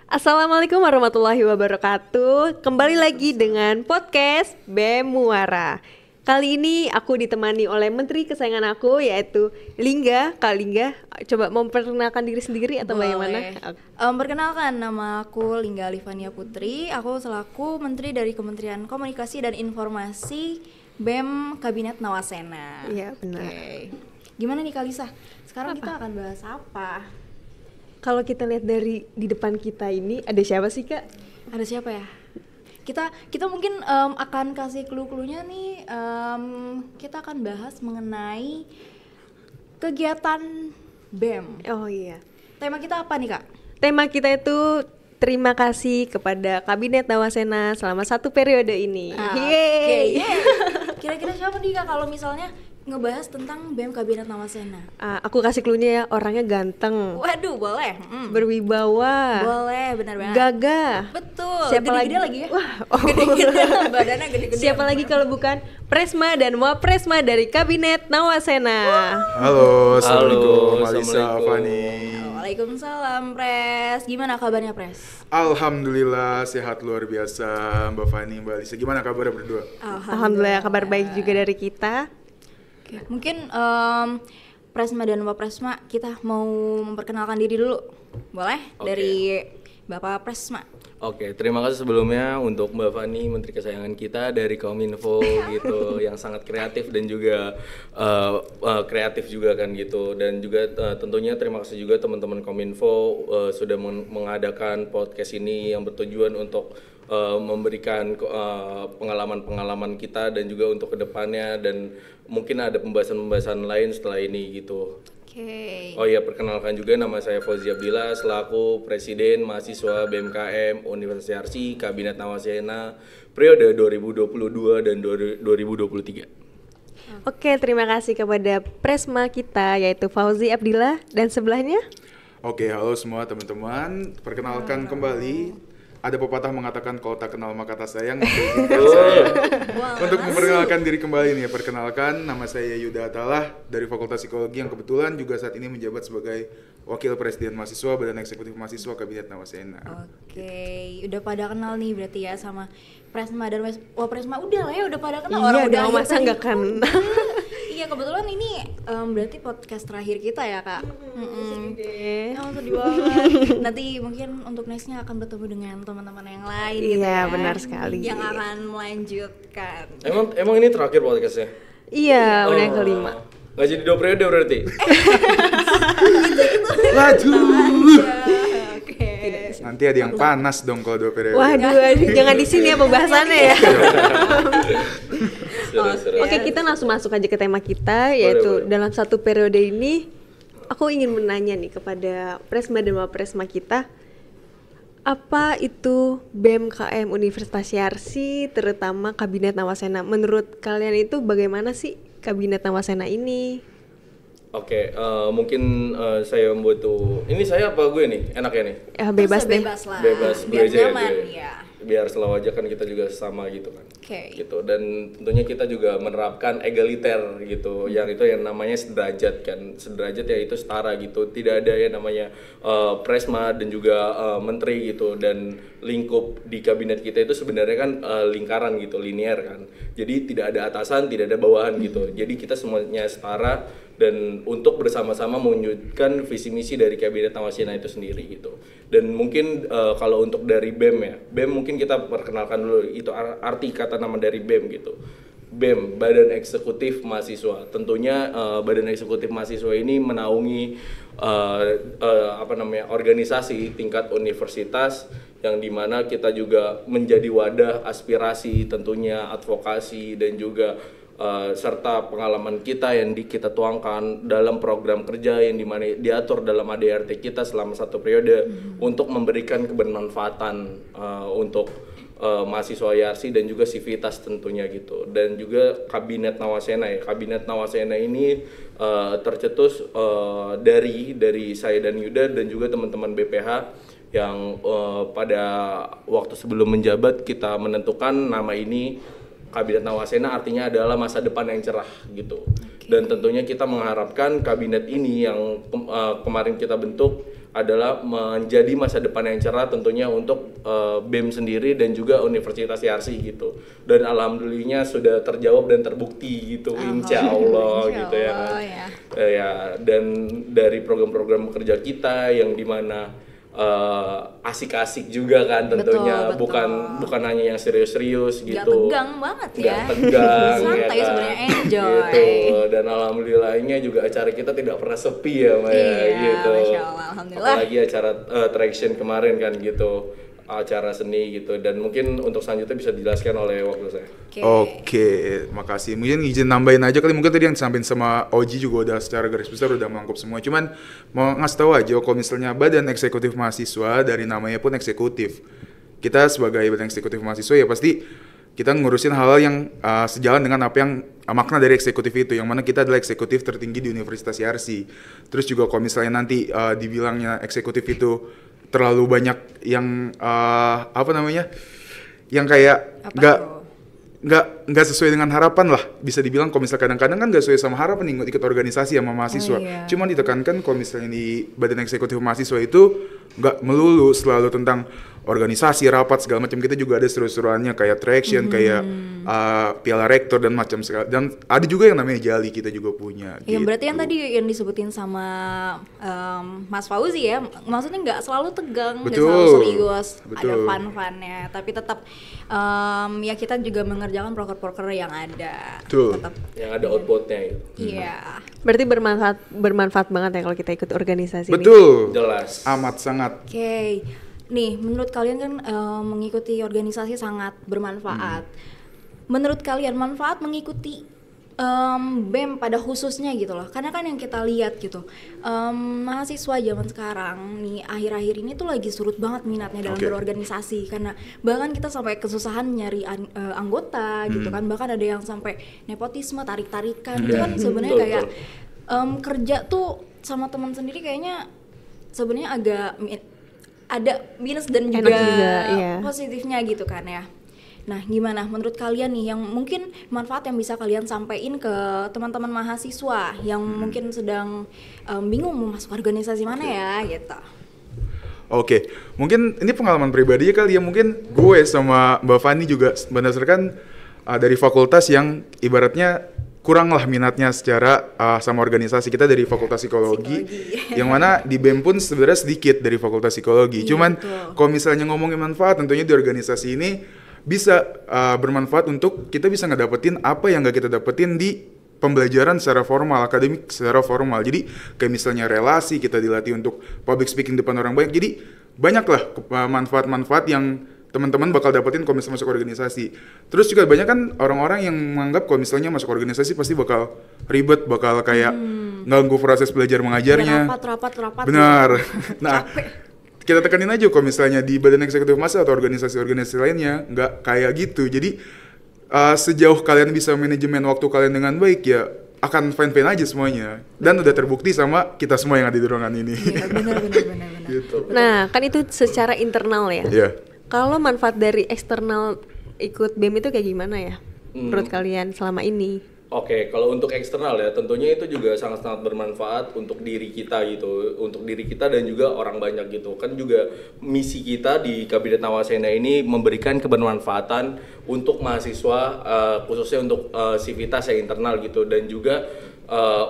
Assalamualaikum warahmatullahi wabarakatuh. Kembali lagi dengan podcast BEM Muara. Kali ini aku ditemani oleh menteri kesayangan aku, yaitu Lingga. Kak Lingga, coba memperkenalkan diri sendiri atau bagaimana? Perkenalkan, nama aku Lingga Livania Putri. Aku selaku menteri dari Kementerian Komunikasi dan Informasi BEM Kabinet Nawasena. Iya, benar. Oke. Gimana nih Kak Lisa? Sekarang kita akan bahas apa? Kalau kita lihat dari di depan kita ini, ada siapa sih, Kak? Ada siapa ya? Kita mungkin akan kasih clue-cluenya nih. Kita akan bahas mengenai kegiatan BEM. Oh iya. Tema kita apa nih Kak? Tema kita itu terima kasih kepada Kabinet Nawasena selama 1 periode ini. Oke. Kira-kira siapa nih Kak kalau misalnya ngebahas tentang BEM Kabinet Nawasena? Aku kasih cluenya ya, orangnya ganteng, Waduh, boleh. berwibawa, Boleh, benar banget. gagah. Betul. Siapa Gede-gede lagi? lagi ya? Wah, oh. Gede-gede. Badannya gede-gede. Siapa lagi kalau bukan Presma dan Wapresma dari Kabinet Nawasena. Halo, Assalamualaikum Alisa, Assalamualaikum. Fani. Waalaikumsalam, Pres. Gimana kabarnya, Pres? Alhamdulillah sehat luar biasa, Mbak Fani, Mbak Alisa. Gimana kabarnya berdua? Alhamdulillah kabar baik juga dari kita. Oke, mungkin Presma dan Wapresma kita mau memperkenalkan diri dulu. Boleh? Oke. Dari Bapak Presma. Oke, terima kasih sebelumnya untuk Mbak Fani, Menteri Kesayangan kita dari Kominfo gitu, yang sangat kreatif dan juga kreatif juga kan gitu. Dan juga tentunya terima kasih juga teman-teman Kominfo sudah mengadakan podcast ini yang bertujuan untuk memberikan pengalaman-pengalaman kita dan juga untuk kedepannya, dan mungkin ada pembahasan-pembahasan lain setelah ini gitu. Oke. Oh iya, perkenalkan juga nama saya Fauzi Abdillah selaku Presiden Mahasiswa BMKM Universitas Yarsi Kabinet Nawasena periode 2022 dan 2023. Oke, terima kasih kepada Presma kita yaitu Fauzi Abdillah, dan sebelahnya Oke, halo semua teman-teman. Perkenalkan kembali. Ada pepatah mengatakan kalau tak kenal maka tak sayang. Maka izinkan saya untuk memperkenalkan diri kembali nih. Perkenalkan, nama saya Yuda Atalah dari Fakultas Psikologi yang kebetulan juga saat ini menjabat sebagai Wakil Presiden Mahasiswa Badan Eksekutif Mahasiswa Kabinet Nawasena. Oke, udah pada kenal nih berarti ya sama Presma dan Wapresma. Udah lah ya, udah pada kenal. iya Orang udah dong, akhir masa tadi. nggak kan. Iya, kebetulan ini berarti podcast terakhir kita ya Kak. Oh, sedih banget. Nanti mungkin untuk nextnya akan bertemu dengan teman-teman yang lain gitu Iya, ya. benar sekali. Yang akan melanjutkan. Emang ini terakhir podcastnya? Iya, udah yang kelima. Nggak jadi 2 periode berarti? Laju. Oke. Nanti ada yang panas dong kalau 2 periode. Waduh, jangan di sini ya pembahasannya ya. Seru-seru. Oke, kita langsung masuk aja ke tema kita, yaitu boleh. dalam 1 periode ini aku ingin menanya nih kepada Presma dan Wapresma kita, apa itu BMKM Universitas Yarsi, terutama Kabinet Nawasena? Menurut kalian itu bagaimana sih Kabinet Nawasena ini? Oke, mungkin saya butuh. Ini saya apa gue nih? Enaknya nih? Ya, bebas deh. Bebas lah. Bebas, gue Biar aja ya, nyaman gue. ya. Biar selalu aja kan kita juga sama gitu kan. Oke. Gitu, dan tentunya kita juga menerapkan egaliter gitu, yang itu yang namanya sederajat kan. Sederajat ya itu setara gitu, tidak ada yang namanya Presma dan juga menteri gitu, dan lingkup di kabinet kita itu sebenarnya kan lingkaran gitu, linear kan. Jadi tidak ada atasan, tidak ada bawahan gitu, jadi kita semuanya setara, dan untuk bersama-sama mewujudkan visi misi dari Kabinet Nawasena itu sendiri gitu. Dan mungkin kalau untuk dari BEM ya, BEM mungkin kita perkenalkan dulu itu arti kata nama dari BEM gitu. BEM, Badan Eksekutif Mahasiswa. Tentunya Badan Eksekutif Mahasiswa ini menaungi organisasi tingkat universitas, yang dimana kita juga menjadi wadah aspirasi, tentunya advokasi, dan juga serta pengalaman kita yang kita tuangkan dalam program kerja yang dimana diatur dalam ADRT kita selama 1 periode untuk memberikan kebermanfaatan untuk mahasiswa Yarsi dan juga sivitas tentunya gitu. Dan juga Kabinet Nawasena ya. Kabinet Nawasena ini tercetus dari saya dan Yuda dan juga teman-teman BPH yang pada waktu sebelum menjabat kita menentukan nama ini Kabinet Nawasena artinya adalah masa depan yang cerah gitu. Dan tentunya kita mengharapkan kabinet ini yang kemarin kita bentuk adalah menjadi masa depan yang cerah tentunya untuk BEM sendiri dan juga Universitas Yarsi gitu. Dan alhamdulillahnya sudah terjawab dan terbukti gitu, insya Allah gitu ya kan. Ya, dan dari program-program kerja kita yang dimana asik-asik juga kan tentunya, betul. bukan hanya yang serius-serius gitu. Gak tegang banget ya. Gak tegang santai ya kan? Sebenarnya enjoy. Gitu. Dan alhamdulillahnya juga acara kita tidak pernah sepi ya Maya gitu. Masya Allah, alhamdulillah. Apalagi acara Traction kemarin kan gitu, acara seni gitu. Dan mungkin untuk selanjutnya bisa dijelaskan oleh wakil saya. Oke, makasih. Mungkin izin nambahin aja kali, mungkin tadi yang disampaikan sama Oji juga udah secara garis besar udah melengkap semua. Cuman mau ngasih tahu aja kalau misalnya Badan Eksekutif Mahasiswa, dari namanya pun eksekutif. Kita sebagai Badan Eksekutif Mahasiswa ya pasti kita ngurusin hal-hal yang sejalan dengan apa yang makna dari eksekutif itu, yang mana kita adalah eksekutif tertinggi di Universitas Yarsi. Terus juga kalau misalnya nanti dibilangnya eksekutif itu terlalu banyak yang yang kayak nggak sesuai dengan harapan lah, bisa dibilang. Kalau misalnya kadang-kadang kan nggak sesuai sama harapan nih ikut organisasi sama mahasiswa. Cuma ditekankan kalau misalnya di Badan Eksekutif Mahasiswa itu nggak melulu selalu tentang organisasi, rapat segala macam. Kita juga ada seru-seruannya kayak traction, kayak piala rektor dan macam segala. Dan ada juga yang namanya jali kita juga punya. Ya gitu. berarti yang tadi yang disebutin sama Mas Fauzi ya, maksudnya nggak selalu tegang, nggak selalu serius, ada fun-funnya, tapi tetap ya kita juga mengerjakan proker-proker yang ada. Tetap yang ada outputnya gitu. Iya. Berarti bermanfaat banget ya kalau kita ikut organisasi ini. Betul. Jelas. Amat sangat. Oke. Nih, menurut kalian kan mengikuti organisasi sangat bermanfaat. Menurut kalian manfaat mengikuti BEM pada khususnya gitu loh, karena kan yang kita lihat gitu, mahasiswa zaman sekarang nih akhir-akhir ini tuh lagi surut banget minatnya dalam berorganisasi, karena bahkan kita sampai kesusahan nyari anggota gitu kan, bahkan ada yang sampai nepotisme, tarik-tarikan. Itu kan sebenarnya kayak kerja tuh sama teman sendiri kayaknya sebenarnya agak ada minus dan juga positifnya gitu kan ya. Nah, gimana menurut kalian nih yang mungkin manfaat yang bisa kalian sampaikan ke teman-teman mahasiswa yang mungkin sedang bingung mau masuk organisasi mana ya gitu. Oke, mungkin ini pengalaman pribadi kali ya, mungkin gue sama Mbak Fani juga berdasarkan dari fakultas yang ibaratnya kurang lah minatnya secara sama organisasi. Kita dari fakultas psikologi. Yang mana di BEM pun sebenarnya sedikit dari fakultas psikologi. Cuman kalau misalnya ngomongin manfaat, tentunya di organisasi ini bisa bermanfaat untuk kita bisa ngedapetin apa yang gak kita dapetin di pembelajaran secara formal, akademik secara formal. Jadi kayak misalnya relasi, kita dilatih untuk public speaking depan orang banyak. Jadi banyaklah manfaat-manfaat yang teman-teman bakal dapetin kalau misalnya masuk organisasi. Terus juga banyak kan orang-orang yang menganggap kalau misalnya masuk organisasi pasti bakal ribet, bakal kayak ganggu proses belajar mengajarnya. Rapat. Benar. Nah, kita tekanin aja kalau misalnya di Badan Eksekutif Mahasiswa atau organisasi-organisasi lainnya nggak kayak gitu. Jadi sejauh kalian bisa manajemen waktu kalian dengan baik ya akan fine-fine aja semuanya. Dan udah terbukti sama kita semua yang ada di ruangan ini. Iya, benar. Gitu. Nah, kan itu secara internal ya. Iya. Kalau manfaat dari eksternal ikut BEM itu kayak gimana ya menurut kalian selama ini? Oke, kalau untuk eksternal ya tentunya itu juga sangat-sangat bermanfaat untuk diri kita gitu, untuk diri kita dan juga orang banyak gitu. Kan juga misi kita di Kabinet Nawasena ini memberikan kebermanfaatan untuk mahasiswa, khususnya untuk sivitas yang internal gitu, dan juga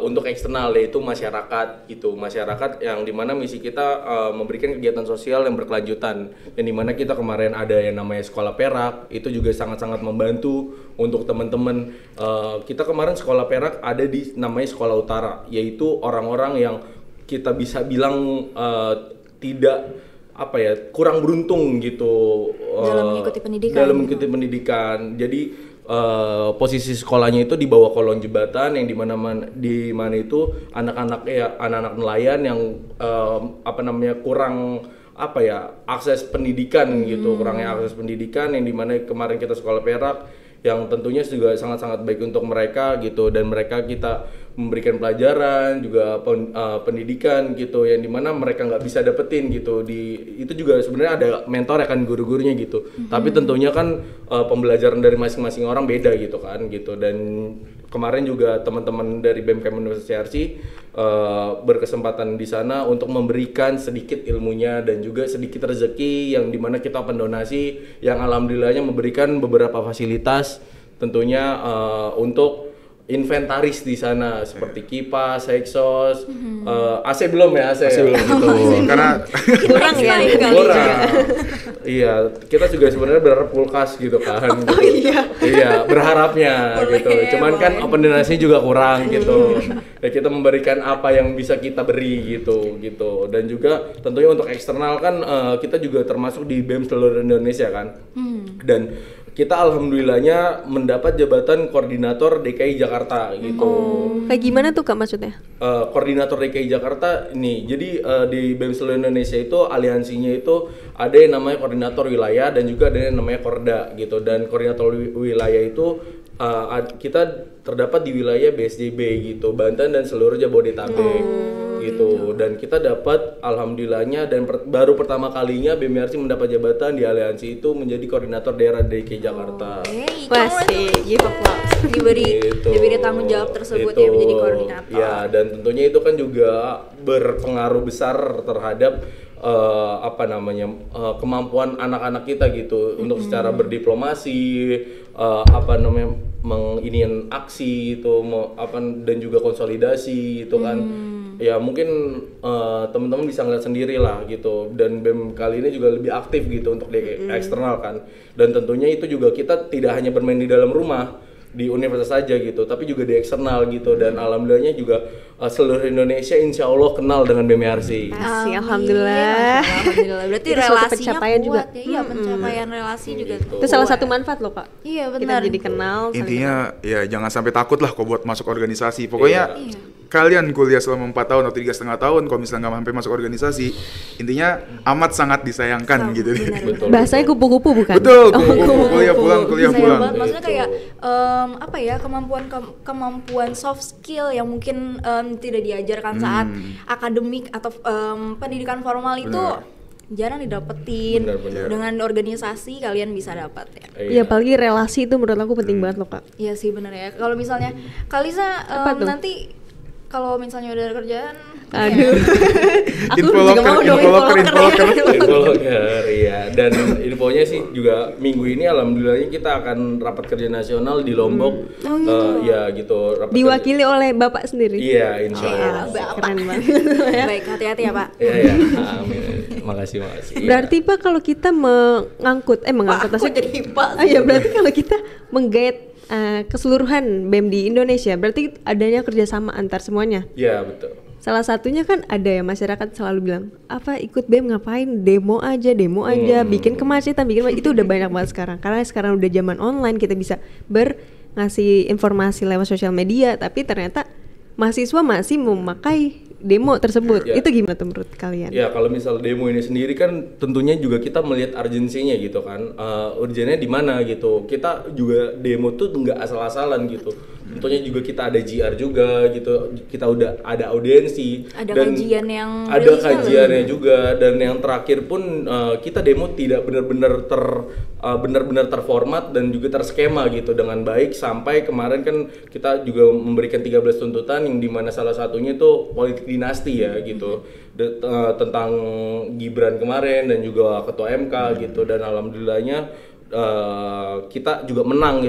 untuk eksternal yaitu masyarakat gitu, masyarakat yang dimana misi kita memberikan kegiatan sosial yang berkelanjutan, yang dimana kita kemarin ada yang namanya sekolah perak, itu juga sangat-sangat membantu untuk teman-teman. Kita kemarin sekolah perak ada di namanya sekolah utara, yaitu orang-orang yang kita bisa bilang tidak kurang beruntung gitu dalam mengikuti pendidikan. Jadi posisi sekolahnya itu di bawah kolong jembatan yang di mana itu anak-anak nelayan yang kurang akses pendidikan gitu, kurangnya akses pendidikan, yang dimana kemarin kita sekolah perak yang tentunya juga sangat-sangat baik untuk mereka gitu, dan mereka kita memberikan pelajaran juga pendidikan gitu yang dimana mereka nggak bisa dapetin gitu itu juga sebenarnya ada mentor ya kan guru-gurunya gitu. Tapi tentunya kan pembelajaran dari masing-masing orang beda gitu kan gitu. Dan kemarin juga teman-teman dari BMKM Universitas CRC berkesempatan di sana untuk memberikan sedikit ilmunya dan juga sedikit rezeki yang dimana kita pendonasi yang alhamdulillahnya memberikan beberapa fasilitas tentunya untuk inventaris di sana seperti kipas, exhaust, AC belum ya AC belum gitu karena kurang ya kurang. Iya, kita juga sebenarnya berharap kulkas gitu kan. Iya, berharapnya gitu. Cuman kan pendonasi juga kurang gitu. Ya kita memberikan apa yang bisa kita beri gitu. Dan juga tentunya untuk eksternal kan kita juga termasuk di BEM seluruh Indonesia kan. Dan kita alhamdulillahnya mendapat jabatan koordinator DKI Jakarta gitu. Kayak gimana tuh Kak maksudnya? Koordinator DKI Jakarta ini, jadi di BEM seluruh Indonesia itu aliansinya itu ada yang namanya koordinator wilayah dan juga ada yang namanya Korda gitu. Dan koordinator wilayah itu kita terdapat di wilayah BSDB gitu, Banten dan seluruh Jabodetabek gitu. Dan kita dapat alhamdulillahnya dan baru pertama kalinya BMRC mendapat jabatan di aliansi itu menjadi koordinator daerah DKI Jakarta. Masih give applause. Diberi tanggung jawab tersebut ya menjadi koordinator. Ya, dan tentunya itu kan juga berpengaruh besar terhadap kemampuan anak-anak kita gitu untuk secara berdiplomasi, menginiin aksi itu dan juga konsolidasi itu kan. Ya mungkin teman-teman bisa ngeliat sendiri lah gitu. Dan BEM kali ini juga lebih aktif gitu untuk di eksternal kan. Dan tentunya itu juga kita tidak hanya bermain di dalam rumah di universitas saja gitu, tapi juga di eksternal gitu. Dan alhamdulillahnya juga seluruh Indonesia insya Allah kenal dengan BMRC. Alhamdulillah. Berarti itu suatu relasinya pencapaian kuat juga. ya. Iya, pencapaian relasi juga tuh. Itu salah satu manfaat loh Pak. Iya Kita benar. jadi kenal. Intinya ya jangan sampai takut lah kok buat masuk organisasi. Pokoknya kalian kuliah selama 4 tahun atau 3,5 tahun, kalau misalnya nggak sampai masuk organisasi, intinya amat sangat disayangkan gitu. Betul. Bahasanya kupu-kupu bukan? Betul, kuliah pulang. Sayang banget. Maksudnya kayak kemampuan soft skill yang mungkin tidak diajarkan saat akademik atau pendidikan formal itu jarang didapetin. Benar. Dengan organisasi kalian bisa dapat ya. Iya, apalagi relasi itu menurut aku penting banget loh Kak. Iya sih benar ya. Kalau misalnya Kalisa nanti kalau misalnya udah ada kerjaan, aduh, aku Infoloker, juga mau dong Infoloker, iya. Dan infonya sih juga minggu ini alhamdulillahnya kita akan rapat kerja nasional di Lombok. Ya gitu. Rapat diwakili oleh Bapak sendiri. Iya, insya Allah. Keren banget. baik hati-hati ya Pak. Iya. Amin. Makasih. Berarti Pak kalau kita mengangkut maksudnya jadi Pak? Iya, berarti kalau kita menggait keseluruhan BEM di Indonesia, berarti adanya kerjasama antar semuanya. Iya, betul. Salah satunya kan ada ya masyarakat selalu bilang, apa ikut BEM ngapain, demo aja, bikin kemacetan, itu udah banyak banget sekarang. Karena sekarang udah zaman online, kita bisa ngasih informasi lewat sosial media, tapi ternyata mahasiswa masih memakai demo tersebut. Itu gimana tuh menurut kalian? Ya kalau misal demo ini sendiri kan tentunya juga kita melihat urgensinya gitu kan, urgennya di mana gitu. Kita juga demo tuh nggak asal-asalan gitu. Tentunya juga kita ada GR juga gitu, kita udah ada audiensi, ada dan kajian yang ada kajiannya juga. Dan yang terakhir pun kita demo tidak benar-benar terformat dan juga terskema gitu dengan baik. Sampai kemarin kan kita juga memberikan 13 tuntutan yang dimana salah satunya itu politik dinasti ya gitu, tentang Gibran kemarin dan juga ketua MK gitu. Dan alhamdulillahnya kita juga menang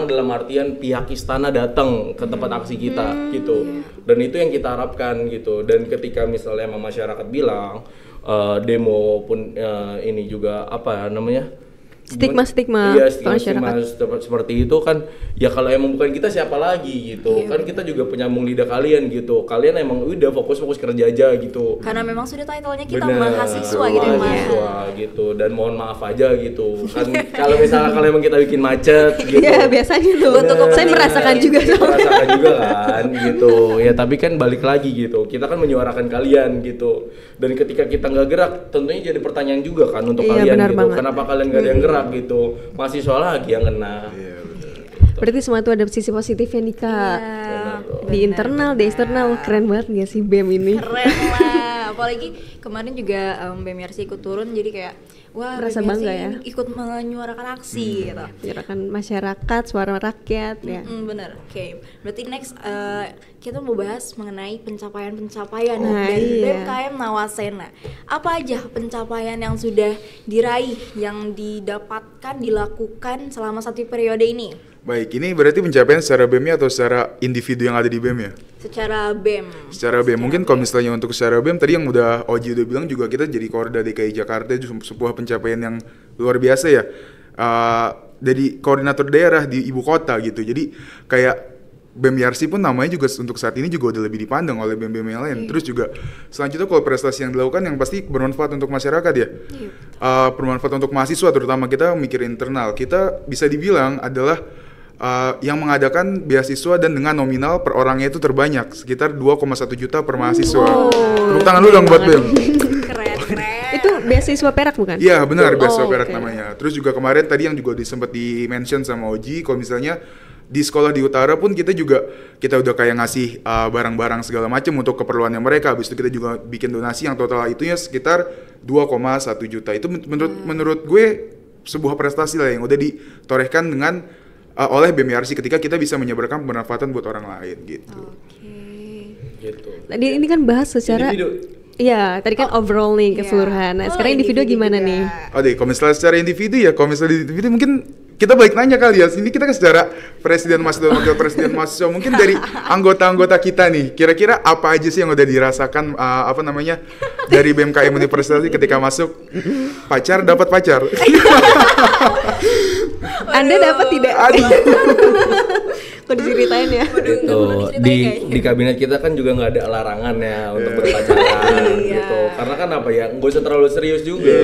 dalam artian pihak istana datang ke tempat aksi kita gitu. Dan itu yang kita harapkan gitu. Dan ketika misalnya masyarakat bilang demo pun ini juga stigma seperti itu kan, ya kalau emang bukan kita siapa lagi gitu. Kan kita juga penyambung lidah kalian gitu. Kalian emang udah fokus kerja aja gitu. Karena memang sudah title-nya kita mahasiswa gitu ya. Mahasiswa gitu. Dan mohon maaf aja gitu. Kan kalau misalnya emang kita bikin macet gitu. Iya, biasanya tuh. Saya merasakan juga kan gitu. Ya tapi kan balik lagi gitu. Kita kan menyuarakan kalian gitu. Dan ketika kita nggak gerak, tentunya jadi pertanyaan juga kan untuk kalian gitu. Kenapa kalian nggak ada yang gerak gitu, mahasiswa lagi yang kena. gitu. Berarti semua itu ada sisi positifnya nih Kak. Di internal, di eksternal, keren banget gak sih BEM ini? Keren lah, apalagi kemarin juga BEMRC ikut turun, jadi kayak wah Merasa BEMRC bangga ya? ikut menyuarakan aksi gitu. Menyerahkan masyarakat, suara rakyat ya. Bener, oke. Berarti next kita mau bahas mengenai pencapaian-pencapaian Nah, dari iya. BMKM Nawasena. Apa aja pencapaian yang sudah diraih, yang didapatkan, dilakukan selama 1 periode ini? Baik, ini berarti pencapaian secara BEM-nya atau secara individu yang ada di BEM ya? Secara BEM. Secara BEM, mungkin kalau misalnya untuk secara BEM tadi yang Oji udah bilang juga kita jadi Korda DKI Jakarta itu sebuah pencapaian yang luar biasa ya. Jadi koordinator daerah di ibu kota gitu. Jadi kayak BEMRC pun namanya juga untuk saat ini juga udah lebih dipandang oleh BEM-BEM yang lain. Terus juga selanjutnya kalau prestasi yang dilakukan yang pasti bermanfaat untuk masyarakat ya. Bermanfaat untuk mahasiswa terutama, kita mikir internal. Kita bisa dibilang adalah yang mengadakan beasiswa dan dengan nominal per orangnya itu terbanyak, sekitar 2,1 juta per mahasiswa. Tepuk tangan dulu dong buat BEM. Keren. Itu beasiswa Perak bukan? Iya benar, beasiswa Perak oke. namanya. Terus juga kemarin tadi yang juga sempat di-mention sama Oji, kalau misalnya di sekolah di utara pun kita udah kayak ngasih barang-barang segala macam untuk keperluannya mereka. Habis itu kita juga bikin donasi yang total itunya sekitar 2,1 juta. Itu menurut gue sebuah prestasi lah yang udah ditorehkan dengan oleh BEMRC ketika kita bisa menyebarkan bermanfaatan buat orang lain gitu. Gitu. Tadi ini kan bahas secara Individu. Iya, tadi kan overall nih keseluruhan. Nah, sekarang individu gimana juga. nih? Kalau misalnya secara individu ya, kalau misalnya di individu mungkin kita balik nanya kali ya. Ini kita kan secara presiden mahasiswa dan wakil presiden mahasiswa, mungkin dari anggota-anggota kita nih, kira-kira apa aja sih yang udah dirasakan dari BMKM Universitas ketika masuk? Dapat pacar. Anda dapat tidak? Aduh. Kok diceritain ya? Gitu. Di kabinet kita kan juga nggak ada larangan ya untuk berpacaran gitu. Karena kan apa ya, nggak usah terlalu serius juga.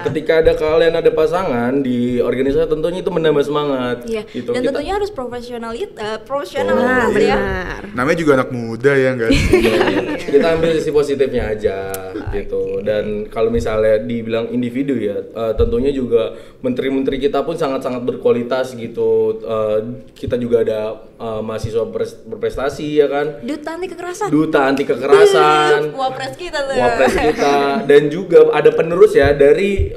Ketika kalian ada pasangan di organisasi, tentunya itu menambah semangat. Iya. Gitu. Dan Kita- tentunya harus profesional ya. Nah, benar. Namanya juga anak muda ya enggak? kita ambil sisi positifnya aja gitu. Dan kalau misalnya dibilang individu ya, tentunya juga menteri-menteri kita pun sangat-sangat berkualitas gitu. Kita juga ada mahasiswa berprestasi ya kan, Duta anti kekerasan. duta anti kekerasan, Wapres kita tuh. wapres kita, dan juga ada penerus ya dari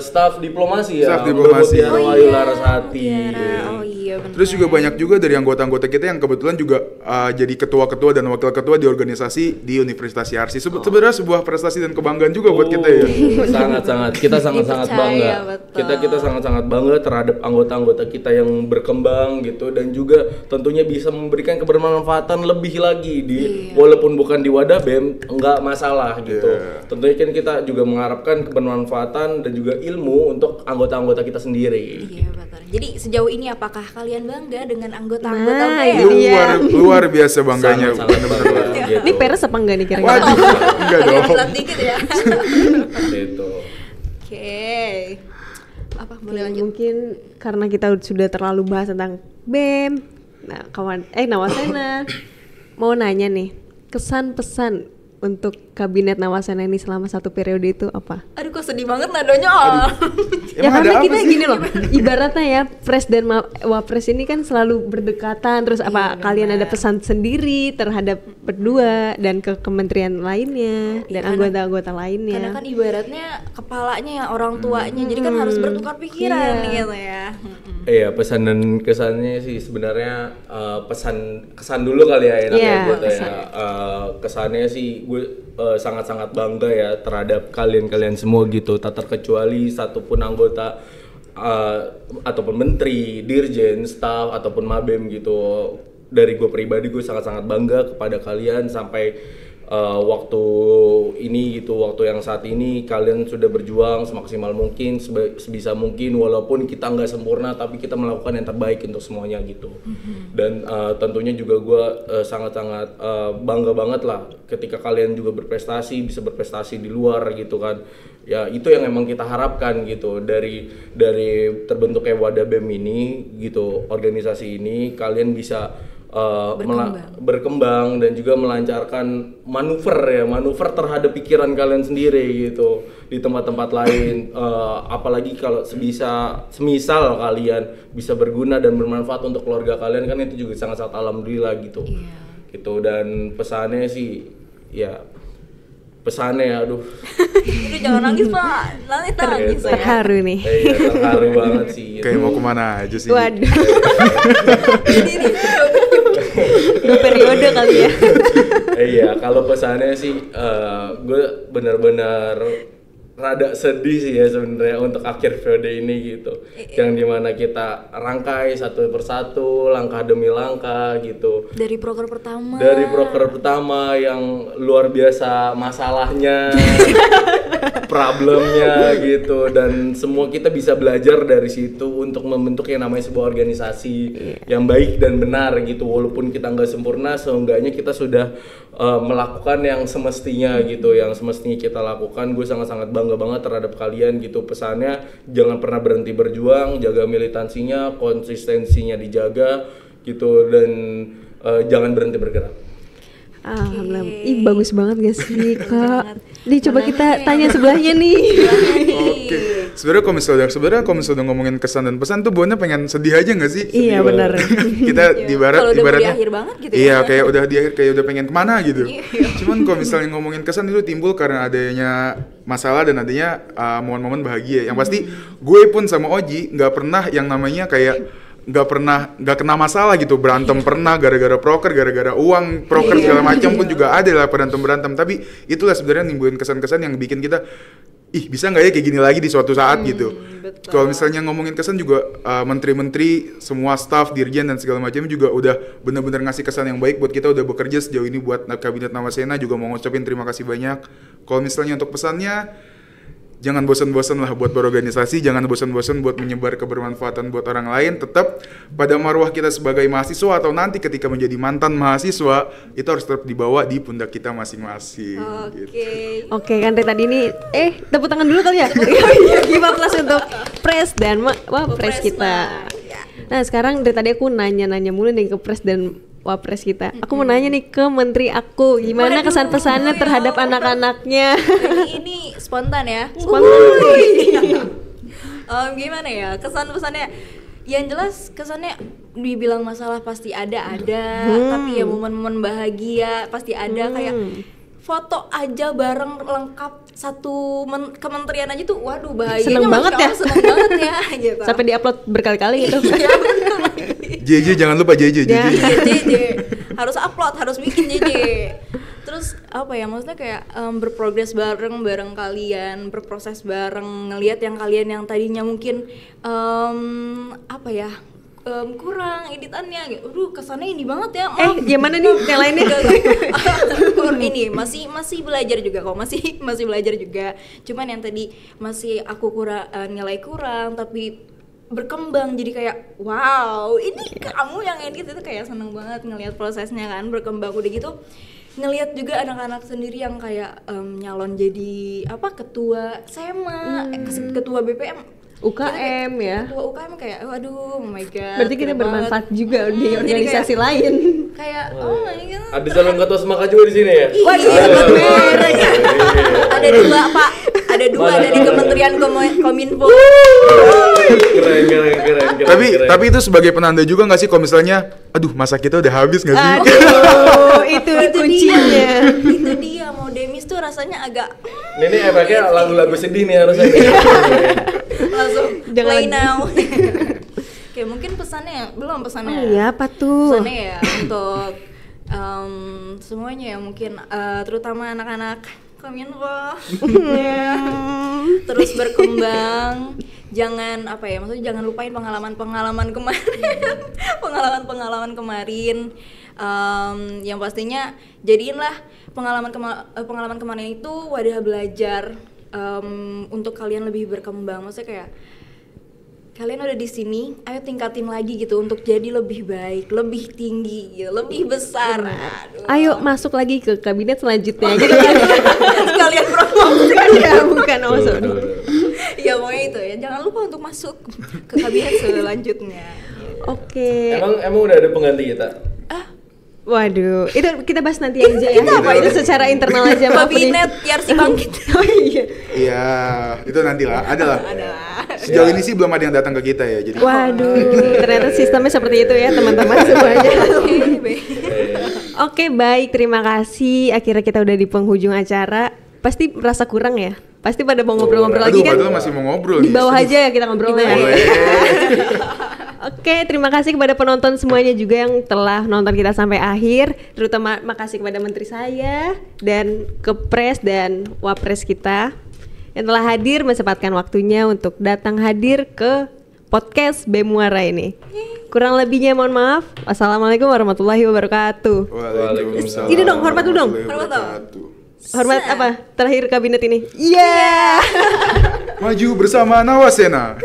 staf diplomasi ya, Staf diplomasi. Mbak Mutiara Wahyu Larasati. Oh iya benar. Terus juga banyak juga dari anggota-anggota kita yang kebetulan juga jadi ketua-ketua dan wakil ketua di organisasi di Universitas Yarsi. Sebenarnya sebuah prestasi dan kebanggaan juga buat kita ya. Sangat-sangat, kita sangat-sangat Dipercaya, bangga. betul. Kita sangat-sangat bangga terhadap anggota-anggota kita yang berkembang gitu, dan juga tentunya bisa memberikan kebermanfaatan lebih lagi di walaupun bukan di wadah BEM, nggak masalah gitu. Tentunya kan kita juga mengharapkan kebermanfaatan dan juga ilmu untuk anggota-anggota kita sendiri. Iya betul. Jadi sejauh ini apakah kalian bangga dengan anggota-anggota Nah, BEM? ini dia. Luar biasa bangganya. Sangat-sangat bangga gitu. Ini peres apa enggak nih kira-kira? Waduh, enggak Ada dong. pelan dikit ya. Gitu. Oke. Apa boleh lanjut? Mungkin karena kita sudah terlalu bahas tentang BEM. Nah, Nawasena mau nanya nih, kesan pesan untuk kabinet Nawasena ini selama 1 periode itu apa? Aduh kok sedih banget nadonya. Ya Emang karena ada apa kita sih? gini loh, ibaratnya ya pres dan wapres ini kan selalu berdekatan. Terus apa kalian ada pesan sendiri terhadap berdua dan ke kementerian lainnya dan karena- anggota-anggota lainnya? Karena kan ibaratnya kepalanya ya orang tuanya, jadi kan harus bertukar pikiran Iya. gitu ya. Iya, pesan dan kesannya sih sebenarnya kesan dulu kali ya enaknya Iya, gitu kesan. ya. Kesannya sih gue sangat-sangat bangga ya terhadap kalian semua gitu, tak terkecuali satupun anggota ataupun menteri, dirjen, staf ataupun mabem gitu. Dari gue pribadi gue sangat-sangat bangga kepada kalian sampai waktu ini gitu, waktu yang saat ini kalian sudah berjuang semaksimal mungkin, sebisa mungkin, walaupun kita nggak sempurna tapi kita melakukan yang terbaik untuk semuanya gitu. Dan tentunya juga gue sangat-sangat bangga banget lah ketika kalian juga berprestasi, bisa berprestasi di luar gitu kan. Ya itu yang emang kita harapkan gitu dari terbentuknya wadah BEM ini gitu, organisasi ini kalian bisa berkembang dan juga melancarkan manuver terhadap pikiran kalian sendiri gitu di tempat-tempat lain. Apalagi kalau semisal kalian bisa berguna dan bermanfaat untuk keluarga kalian, kan itu juga sangat-sangat alhamdulillah gitu. Gitu. Dan pesannya sih aduh. Itu jangan nangis Pak, nanti nangis ya. Terharu nih. Iya, terharu banget sih gitu. Kayak mau kemana aja sih. Waduh. Dua periode kali ya. Iya, kalau pesannya sih gue benar-benar rada sedih sih ya sebenarnya untuk akhir periode ini gitu. Yang dimana kita rangkai satu persatu, langkah demi langkah gitu. Dari proker pertama yang luar biasa masalahnya, problemnya gitu, dan semua kita bisa belajar dari situ untuk membentuk yang namanya sebuah organisasi yang baik dan benar gitu. Walaupun kita nggak sempurna, seenggaknya kita sudah melakukan yang semestinya gitu, yang semestinya kita lakukan. Gue sangat-sangat bangga banget terhadap kalian gitu. Pesannya jangan pernah berhenti berjuang, jaga militansinya, konsistensinya dijaga gitu, dan jangan berhenti bergerak. Alhamdulillah. Ih, bagus banget gak sih Kak? Nih coba kita tanya sebelahnya nih. Oke. Sebenarnya kalau misalnya ngomongin kesan dan pesan tuh Buana pengen sedih aja nggak sih? Iya benar. Kita Kalau udah ibaratnya di akhir banget gitu iya, ya. kayak udah di akhir, kayak udah pengen kemana gitu. Cuman kalau misalnya ngomongin kesan itu timbul karena adanya masalah dan adanya momen-momen bahagia. Yang pasti gue pun sama Oji nggak pernah yang namanya kayak nggak kena masalah gitu, berantem pernah gara-gara proker, gara-gara uang proker segala macam pun juga ada lah berantem, tapi itulah sebenarnya nimbulin kesan-kesan yang bikin kita bisa nggak ya kayak gini lagi di suatu saat gitu. Kalau misalnya ngomongin kesan juga menteri-menteri, semua staff, dirjen dan segala macam juga udah benar-benar ngasih kesan yang baik buat kita, udah bekerja sejauh ini buat Kabinet Nawasena, juga mau ngucapin terima kasih banyak. Kalau misalnya untuk pesannya, jangan bosan-bosan lah buat berorganisasi, jangan bosan-bosan buat menyebar kebermanfaatan buat orang lain. Tetap pada marwah kita sebagai mahasiswa atau nanti ketika menjadi mantan mahasiswa, itu harus tetap dibawa di pundak kita masing-masing. Oke, kan dari tadi ini tepuk tangan dulu kali ya. Give up untuk pres dan wapres kita. Nah, sekarang dari tadi aku nanya-nanya mulu nih ke pres dan wapres kita. Aku mau nanya nih ke menteri aku, gimana kesan pesannya terhadap anak-anaknya? Ini spontan ya. Gimana ya kesan pesannya? Yang jelas kesannya dibilang masalah pasti ada, tapi ya momen-momen bahagia pasti ada. Kayak foto aja bareng lengkap satu kementerian aja tuh, waduh bahagianya seneng banget ya, gitu. Sampai diupload berkali-kali gitu. JJ jangan lupa JJ. Harus upload, harus bikin JJ. Terus apa ya, maksudnya kayak berprogres bareng kalian, berproses bareng, ngelihat yang kalian yang tadinya mungkin kurang editannya gitu. Kesannya ini banget ya. Gimana nih yang lainnya? Ini masih belajar juga kok, masih belajar juga. Cuman yang tadi masih aku nilai kurang, tapi berkembang jadi kayak wow, ini kamu yang edit, itu kayak seneng banget ngelihat prosesnya kan berkembang. Udah gitu ngelihat juga anak-anak sendiri yang kayak nyalon jadi ketua SEMA, ketua BPM, UKM ya. Ketua UKM kayak waduh, oh my god. Berarti kita bermanfaat juga di organisasi lain. Kayak oh my god. Ada calon ketua Semaka juga di sini ya? Waduh, merah ya. Ada 2 Pak. Ada 2 dari Kementerian Kominfo. Keren. Tapi itu sebagai penanda juga nggak sih kalau misalnya, aduh masa kita udah habis nggak sih? Itu kuncinya. Itu dia, mau demis tuh rasanya agak. Ini efeknya lagu-lagu sedih nih harusnya. Langsung Jangan play lagi. now. Oke, mungkin pesannya belum pesannya. Oh iya, apa tuh? Pesannya ya untuk semuanya ya, mungkin terutama anak-anak Kominfo. Terus berkembang. Jangan maksudnya jangan lupain pengalaman kemarin. pengalaman kemarin. Yang pastinya jadiinlah pengalaman kemarin itu wadah belajar untuk kalian lebih berkembang. Maksudnya kayak kalian udah di sini, ayo tingkatin lagi gitu untuk jadi lebih baik, lebih tinggi gitu, lebih besar. Ayo masuk lagi ke kabinet selanjutnya gitu kan. Sekalian promosi. Ya bukan Ya pokoknya itu ya, jangan lupa untuk masuk ke kabinet selanjutnya. Oke. Emang udah ada pengganti kita? Waduh, itu kita bahas nanti aja ya. Itu apa? Itu secara internal aja. Kabinet YRC Bangkit. Oh iya. Iya, itu nantilah, adalah. Sejauh ini sih belum ada yang datang ke kita ya, jadi. Waduh, ternyata sistemnya seperti itu ya teman-teman semuanya. Oke, baik, terima kasih. Akhirnya kita udah di penghujung acara. Pasti merasa kurang ya? Pasti pada mau ngobrol-ngobrol lagi kan? Padahal masih mau ngobrol Di nih. bawah aja ya kita ngobrolnya. Oke, terima kasih kepada penonton semuanya juga yang telah nonton kita sampai akhir. Terutama makasih kepada menteri saya dan Kepres dan Wapres kita yang telah hadir menyempatkan waktunya untuk datang hadir ke podcast BEM Muara ini. Kurang lebihnya mohon maaf. Wassalamualaikum warahmatullahi wabarakatuh. Waalaikumsalam. Ini dong, hormat dulu dong. warahmatullahi wabarakatuh. Hormat apa? Terakhir kabinet ini. Iya. Maju bersama Nawasena.